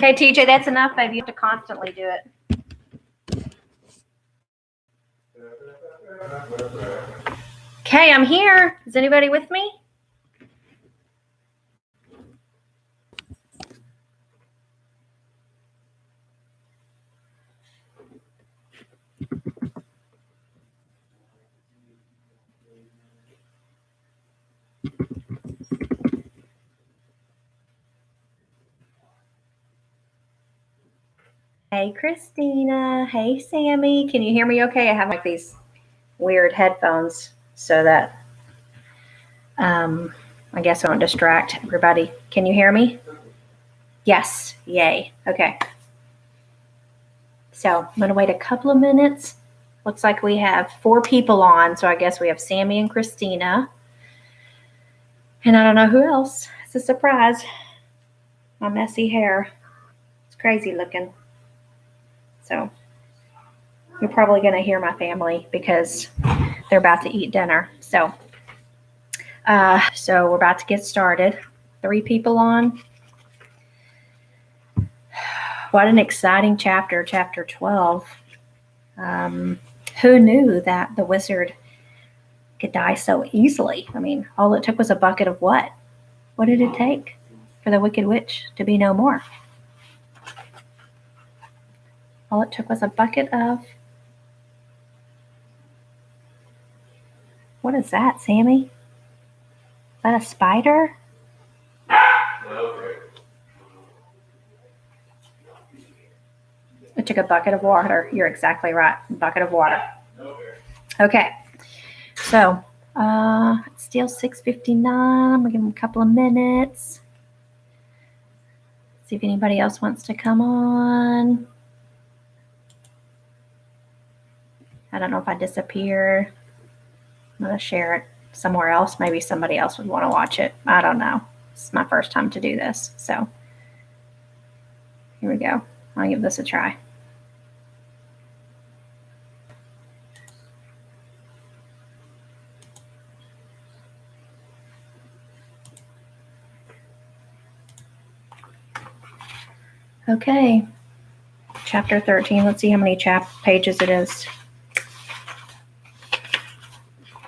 Okay, TJ, that's enough, baby. You have to constantly do it. Okay, I'm here. Is anybody with me? Hey, Christina. Hey, Sammy. Can you hear me okay? I have like these weird headphones so that I guess I won't distract everybody. Can you hear me? Yes. Yay. Okay. So I'm going to wait a couple of minutes. Looks like we have 4 people on, so I guess we have Sammy and Christina. And I don't know who else. It's a surprise. My messy hair. It's crazy looking. So you're probably going to hear my family because they're about to eat dinner. So we're about to get started. 3 people on. What an exciting chapter, chapter 12. Who knew that the wizard could die so easily? I mean, all it took was a bucket of what? What did it take for the Wicked Witch to be no more? All it took was a bucket of... What is that, Sammy? Is that a spider? It took a bucket of water. You're exactly right. A bucket of water. Okay. So, it's still 6:59. We'll give them a couple of minutes. See if anybody else wants to come on. I don't know if I disappear. I'm going to share it somewhere else. Maybe somebody else would want to watch it. I don't know. It's my first time to do this. So, here we go. I'll give this a try. Okay. Chapter 13. Let's see how many pages it is.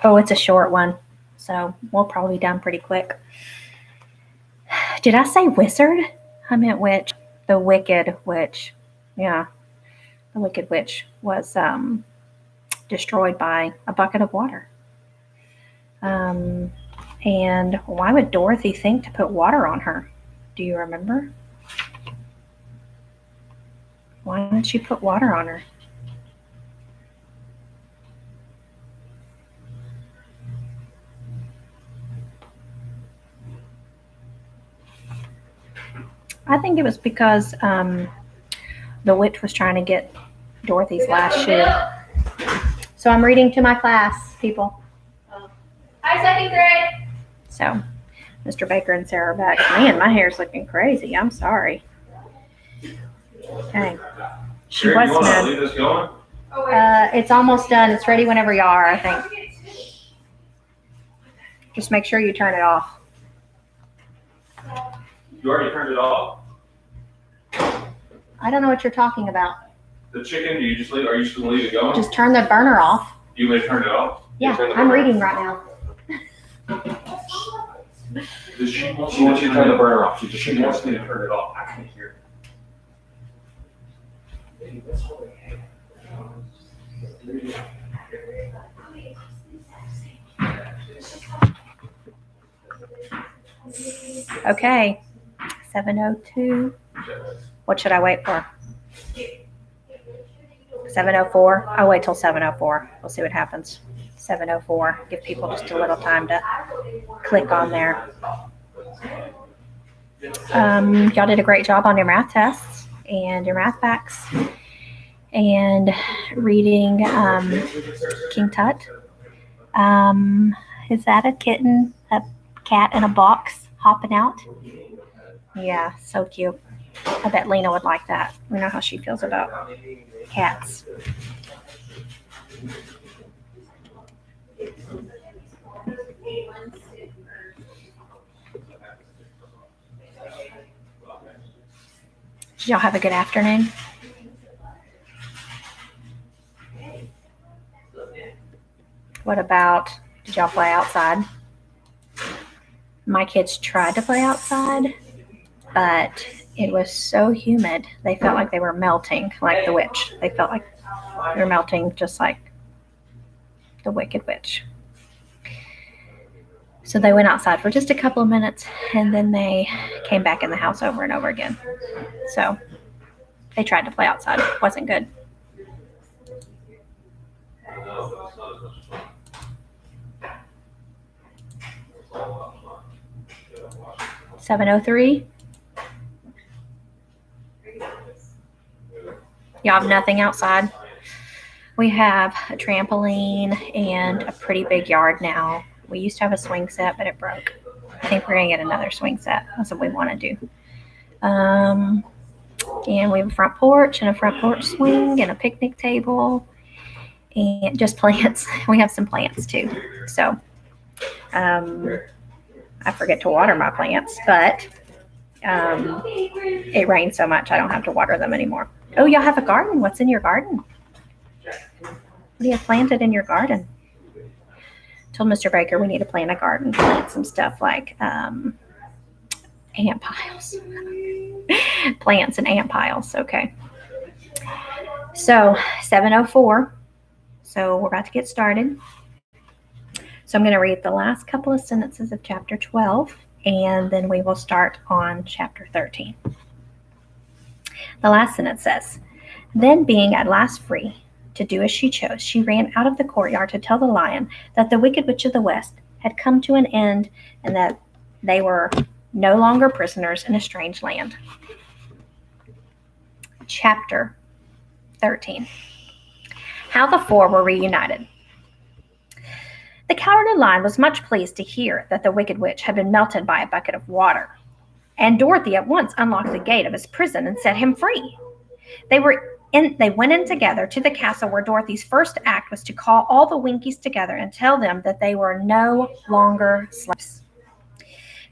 Oh, it's a short one. So we'll probably be done pretty quick. Did I say wizard? I meant witch. The Wicked Witch. Yeah. The Wicked Witch was destroyed by a bucket of water. And why would Dorothy think to put water on her? Do you remember? Why did she put water on her? I think it was because the witch was trying to get Dorothy's last shoe. So I'm reading to my class, people. Hi, second grade. So Mr. Baker and Sarah are back. Man, my hair's looking crazy. I'm sorry. Okay. She was mad. Leave this going? It's almost done. It's ready whenever you are, I think. Just make sure you turn it off. You already turned it off? I don't know what you're talking about. The chicken, do you just leave? Are you just going to leave it going? Just turn the burner off. You may turn it off? Yeah, I'm reading right now. She wants you to turn the burner off. She wants me to turn it off. I can't hear it. Okay. 7:02. What should I wait for? 7:04. I'll wait till 7:04. We'll see what happens. 7:04. Give people just a little time to click on there. Y'all did a great job on your math tests and your math facts and reading King Tut. Is that a kitten, a cat in a box hopping out? Yeah, so cute. I bet Lena would like that. We know how she feels about cats. Did y'all have a good afternoon? What about, did y'all play outside? My kids tried to play outside, but it was so humid. They felt like they were melting, like the witch. They felt like they were melting just like the Wicked Witch. So they went outside for just a couple of minutes, and then they came back in the house over and over again. So they tried to play outside. It wasn't good. $7:03. Y'all have nothing outside? We have a trampoline and a pretty big yard now. We used to have a swing set, but it broke. I think we're going to get another swing set. That's what we want to do. And we have a front porch and a front porch swing and a picnic table and just plants. We have some plants too. So I forget to water my plants, but it rains so much I don't have to water them anymore. Oh, y'all have a garden. What's in your garden? What do you have planted in your garden? Told Mr. Baker we need to plant a garden, plant some stuff like ant piles. Plants and ant piles. Okay. So 7:04. So we're about to get started. So I'm going to read the last couple of sentences of chapter 12, and then we will start on chapter 13. The last sentence says, "Then being at last free to do as she chose, she ran out of the courtyard to tell the lion that the Wicked Witch of the West had come to an end and that they were no longer prisoners in a strange land." Chapter 13. How the four were reunited. The Cowardly Lion was much pleased to hear that the Wicked Witch had been melted by a bucket of water, and Dorothy at once unlocked the gate of his prison and set him free. They went in together to the castle, where Dorothy's first act was to call all the Winkies together and tell them that they were no longer slaves.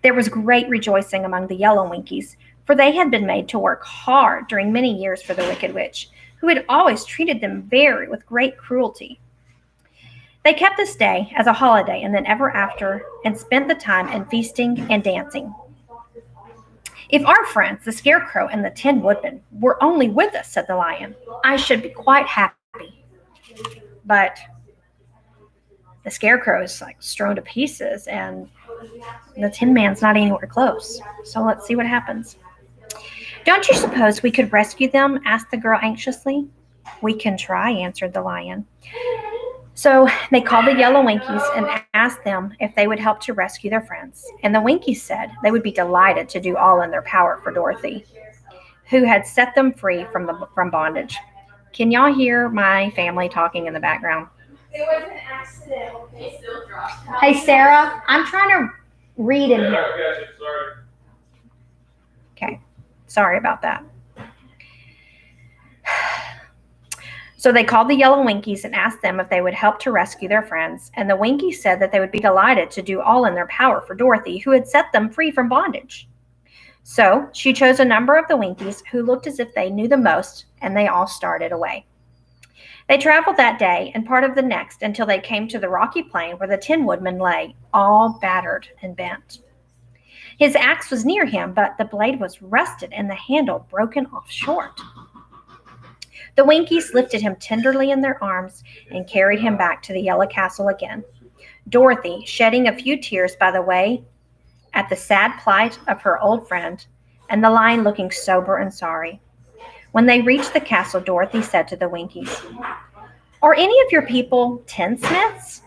There was great rejoicing among the yellow Winkies, for they had been made to work hard during many years for the Wicked Witch, who had always treated them with great cruelty. They kept this day as a holiday and then ever after, and spent the time in feasting and dancing. "If our friends, the Scarecrow and the Tin Woodman, were only with us," said the Lion, "I should be quite happy. But the Scarecrow is like strewn to pieces, and the Tin Man's not anywhere close. So let's see what happens." "Don't you suppose we could rescue them?" asked the girl anxiously. "We can try," answered the Lion. So they called the yellow Winkies and asked them if they would help to rescue their friends. And the Winkies said they would be delighted to do all in their power for Dorothy, who had set them free from bondage. Can y'all hear my family talking in the background? It was an accident. Hey, Sarah, I'm trying to read in here. Okay, sorry about that. So they called the yellow Winkies and asked them if they would help to rescue their friends, and the Winkies said that they would be delighted to do all in their power for Dorothy, who had set them free from bondage. So she chose a number of the Winkies who looked as if they knew the most, and they all started away. They traveled that day and part of the next until they came to the rocky plain where the Tin Woodman lay, all battered and bent. His axe was near him, but the blade was rusted and the handle broken off short. The Winkies lifted him tenderly in their arms and carried him back to the Yellow Castle again, Dorothy shedding a few tears by the way at the sad plight of her old friend, and the Lion looking sober and sorry. When they reached the castle, Dorothy said to the Winkies, "Are any of your people tinsmiths?"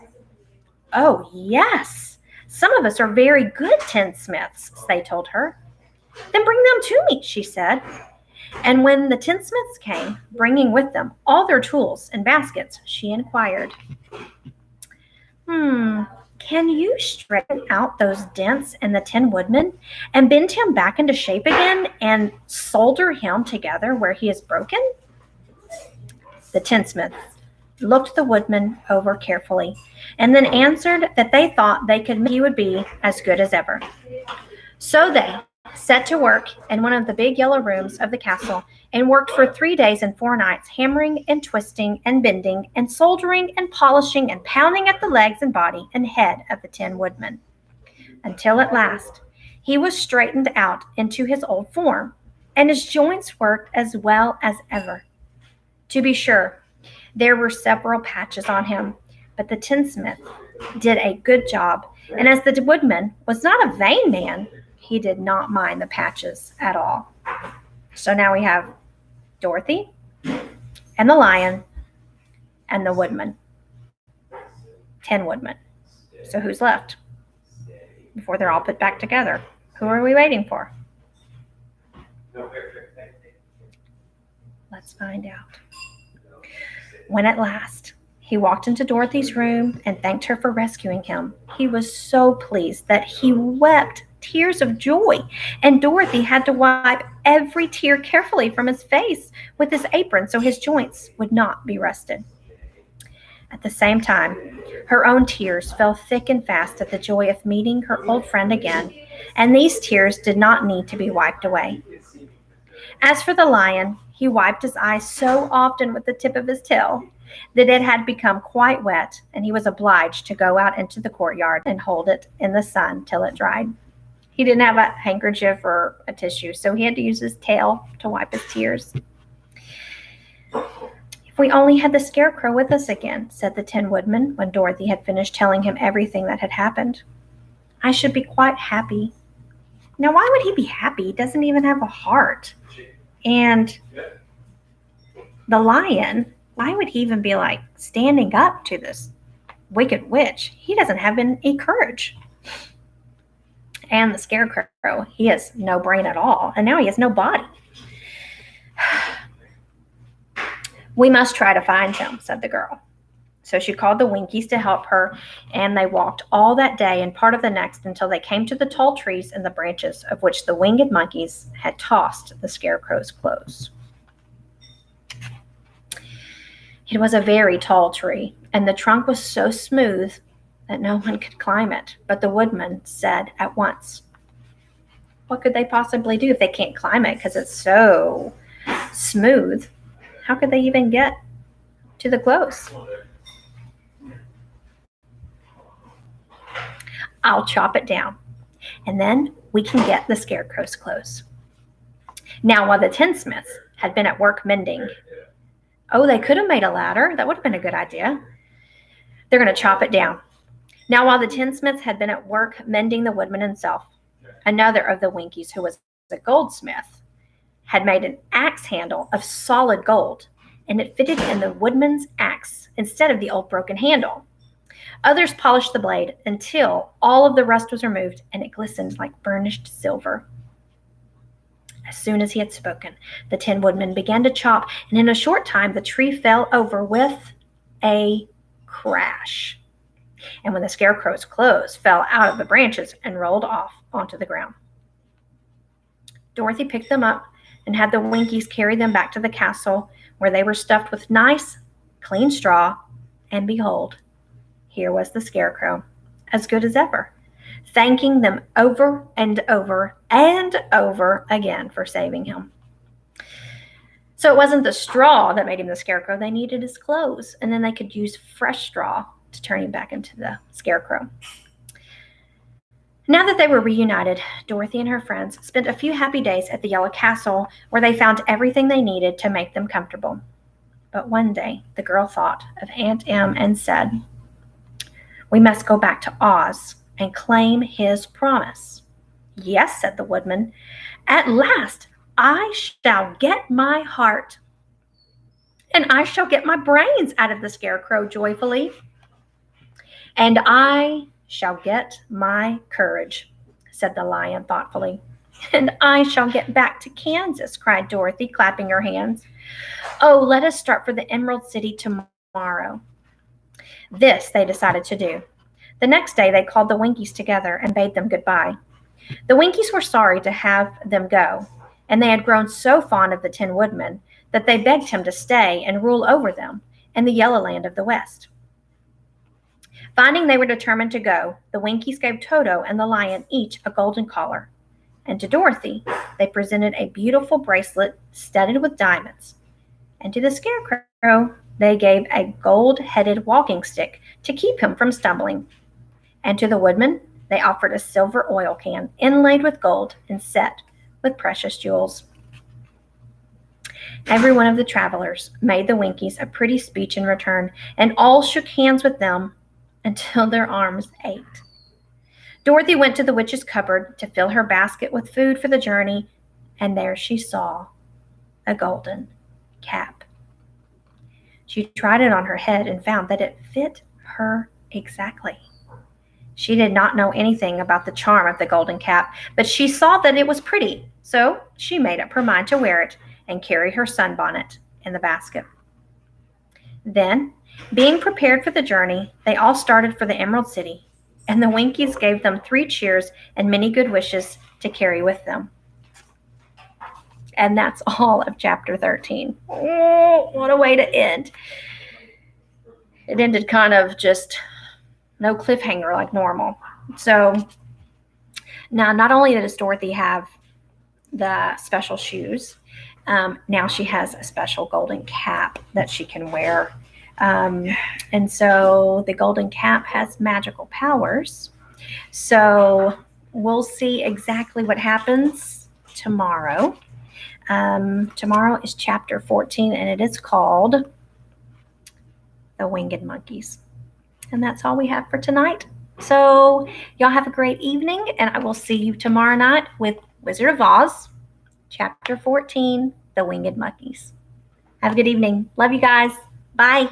"Oh, yes. Some of us are very good tinsmiths," they told her. "Then bring them to me," she said. And when the tinsmiths came, bringing with them all their tools and baskets, she inquired, "Can you straighten out those dents in the Tin Woodman and bend him back into shape again and solder him together where he is broken?" The tinsmiths looked the Woodman over carefully and then answered that they thought he would be as good as ever. So they set to work in one of the big yellow rooms of the castle and worked for 3 days and 4 nights, hammering and twisting and bending and soldering and polishing and pounding at the legs and body and head of the Tin Woodman, until at last he was straightened out into his old form, and his joints worked as well as ever. To be sure, there were several patches on him, but the tinsmith did a good job, and as the woodman was not a vain man, he did not mind the patches at all. So now we have Dorothy and the lion and the woodman. Tin Woodman. So who's left? Before they're all put back together, who are we waiting for? Let's find out. When at last he walked into Dorothy's room and thanked her for rescuing him, he was so pleased that he wept tears of joy, and Dorothy had to wipe every tear carefully from his face with his apron so his joints would not be rusted. At the same time, her own tears fell thick and fast at the joy of meeting her old friend again, and these tears did not need to be wiped away. As for the lion, he wiped his eyes so often with the tip of his tail that it had become quite wet, and he was obliged to go out into the courtyard and hold it in the sun till it dried. He didn't have a handkerchief or a tissue, so he had to use his tail to wipe his tears. "If we only had the Scarecrow with us again," said the Tin Woodman when Dorothy had finished telling him everything that had happened, "I should be quite happy." Now, why would he be happy? He doesn't even have a heart. And the lion, why would he even be like standing up to this wicked witch? He doesn't have any courage. And the Scarecrow, he has no brain at all. And now he has no body. "We must try to find him," said the girl. So she called the Winkies to help her, and they walked all that day and part of the next until they came to the tall trees and the branches of which the winged monkeys had tossed the Scarecrow's clothes. It was a very tall tree, and the trunk was so smooth that no one could climb it. But the woodman said at once, what could they possibly do if they can't climb it because it's so smooth? How could they even get to the clothes? "I'll chop it down, and then we can get the Scarecrow's clothes." Now, while the tinsmiths had been at work mending, they could have made a ladder. That would have been a good idea. They're going to chop it down. Now, while the tinsmiths had been at work mending, the woodman himself, another of the Winkies who was a goldsmith, had made an axe handle of solid gold, and it fitted in the woodman's axe instead of the old broken handle. Others polished the blade until all of the rust was removed, and it glistened like burnished silver. As soon as he had spoken, the Tin Woodman began to chop, and in a short time the tree fell over with a crash. And when the Scarecrow's clothes fell out of the branches and rolled off onto the ground, Dorothy picked them up and had the Winkies carry them back to the castle, where they were stuffed with nice, clean straw, and behold, here was the Scarecrow, as good as ever, thanking them over and over and over again for saving him. So it wasn't the straw that made him the Scarecrow. They needed his clothes, and then they could use fresh straw to turn him back into the Scarecrow. Now that they were reunited, Dorothy and her friends spent a few happy days at the Yellow Castle, where they found everything they needed to make them comfortable. But one day, the girl thought of Aunt Em and said, "We must go back to Oz and claim his promise." "Yes," said the woodman. "At last I shall get my heart, and I shall get my brains," added the Scarecrow joyfully. "And I shall get my courage," said the lion thoughtfully. "And I shall get back to Kansas," cried Dorothy, clapping her hands. "Oh, let us start for the Emerald City tomorrow." This they decided to do. The next day they called the Winkies together and bade them goodbye. The Winkies were sorry to have them go, and they had grown so fond of the Tin Woodman that they begged him to stay and rule over them in the Yellow Land of the West. Finding they were determined to go, the Winkies gave Toto and the lion each a golden collar, And to Dorothy, they presented a beautiful bracelet studded with diamonds. And to the Scarecrow, they gave a gold-headed walking stick to keep him from stumbling. And to the Woodman, they offered a silver oil can inlaid with gold and set with precious jewels. Every one of the travelers made the Winkies a pretty speech in return, and all shook hands with them until their arms ached. Dorothy went to the witch's cupboard to fill her basket with food for the journey, and there she saw a golden cap. She tried it on her head and found that it fit her exactly. She did not know anything about the charm of the golden cap, but she saw that it was pretty, so she made up her mind to wear it and carry her sunbonnet in the basket. Then, being prepared for the journey, they all started for the Emerald City, and the Winkies gave them 3 cheers and many good wishes to carry with them. And that's all of chapter 13. Oh, what a way to end. It ended kind of just no cliffhanger like normal. So now not only does Dorothy have the special shoes, now she has a special golden cap that she can wear. And so the golden cap has magical powers. So we'll see exactly what happens tomorrow. Tomorrow is chapter 14, and it is called The Winged Monkeys. And that's all we have for tonight. So y'all have a great evening, and I will see you tomorrow night with Wizard of Oz, chapter 14, The Winged Monkeys. Have a good evening. Love you guys. Bye.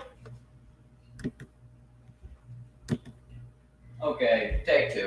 Okay, take 2.